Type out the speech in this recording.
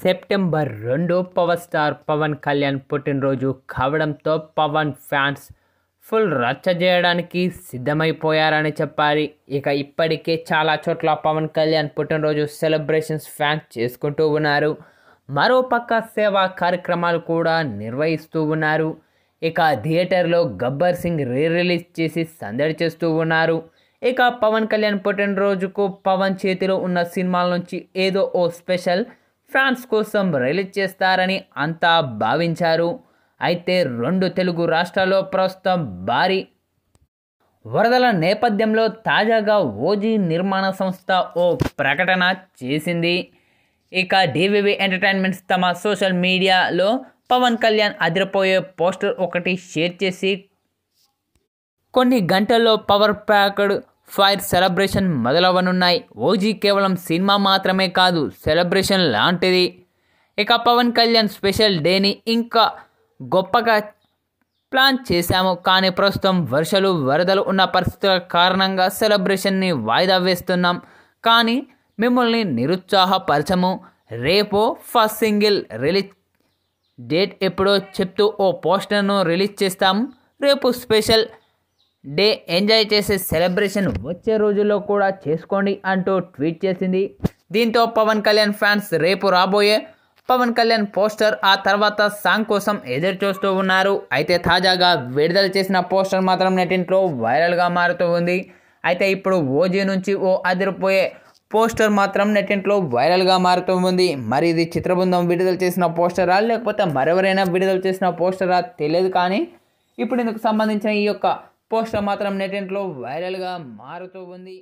September 2 power star Pawan Kalyan పుట్టినరోజు కావడంతో Pawan fans full రచ్చ చేయడానికి సిద్ధమైపోయారని చెప్పాలి. ఇక ఇప్పటికే చాలా చోట్ల పవన్ కళ్యాణ్ పుట్టినరోజు సెలబ్రేషన్స్ ఫ్యాన్స్ చేసుకుంటూ ఉన్నారు. మరోపక్క సేవా కార్యక్రమాలు కూడా నిర్వహిస్తూ ఉన్నారు. ఇక థియేటర్లో గబ్బర్ సింగ్ రిలీజ్ చేసి సందడి చేస్తూ ఉన్నారు. ఇక పవన్ కళ్యాణ్ పుట్టినరోజుకు పవన్ చేతిలో ఉన్న సినిమాల నుంచి ఏదో ఓ స్పెషల్ ఫ్యాన్స్ కోసం రిలీజ్ చేస్తారని అంతా భావించారు. అయితే 2 తెలుగు రాష్ట్రాల్లో ప్రస్తుతం భారీ వరదల నేపథ్యంలో తాజాగా ఓజీ నిర్మాణ సంస్థ ఓ ప్రకటన చేసింది. ఇక డివివి ఎంటర్టైన్మెంట్స్ తమ సోషల్ మీడియాలో పవన్ కళ్యాణ్ అదిరిపోయే పోస్టర్ ఒకటి షేర్ చేసి కొన్ని గంటల్లో పవర్ ప్యాక్డ్ ఫైర్ సెలబ్రేషన్ మొదలవనున్నాయి. ఓజీ కేవలం సినిమా మాత్రమే కాదు, సెలబ్రేషన్ లాంటిది. ఇక పవన్ కళ్యాణ్ స్పెషల్ డేని ఇంకా గొప్పగా ప్లాన్ చేశాము, కానీ ప్రస్తుతం వరదలు ఉన్న పరిస్థితుల కారణంగా సెలబ్రేషన్ని వాయిదా వేస్తున్నాం. కానీ మిమ్మల్ని నిరుత్సాహపరచము. రేపు ఫస్ట్ సింగిల్ రిలీజ్ డేట్ ఎప్పుడో చెప్తూ ఓ పోస్టర్ను రిలీజ్ చేస్తాం. రేపు స్పెషల్ డే ఎంజాయ్ చేసే సెలబ్రేషన్ వచ్చే రోజుల్లో కూడా చేసుకోండి అంటూ ట్వీట్ చేసింది. దీంతో పవన్ కళ్యాణ్ ఫ్యాన్స్ రేపు రాబోయే పవన్ కళ్యాణ్ పోస్టర్ ఆ తర్వాత సాంగ్ కోసం ఎదురు చూస్తూ ఉన్నారు. అయితే తాజాగా విడుదల చేసిన పోస్టర్ మాత్రం నెట్టింట్లో వైరల్గా మారుతూ ఉంది. అయితే ఇప్పుడు ఓజీ నుంచి ఓ అదిరిపోయే పోస్టర్ మాత్రం నెట్టింట్లో వైరల్గా మారుతూ ఉంది. మరి ఇది చిత్రబృందం విడుదల చేసిన పోస్టరా లేకపోతే మరెవరైనా విడుదల చేసిన పోస్టరా తెలియదు, కానీ ఇప్పుడు ఇందుకు సంబంధించిన ఈ యొక్క పోస్టర్ మాత్రం నెట్టింట్లో వైరల్గా మారుతూ ఉంది.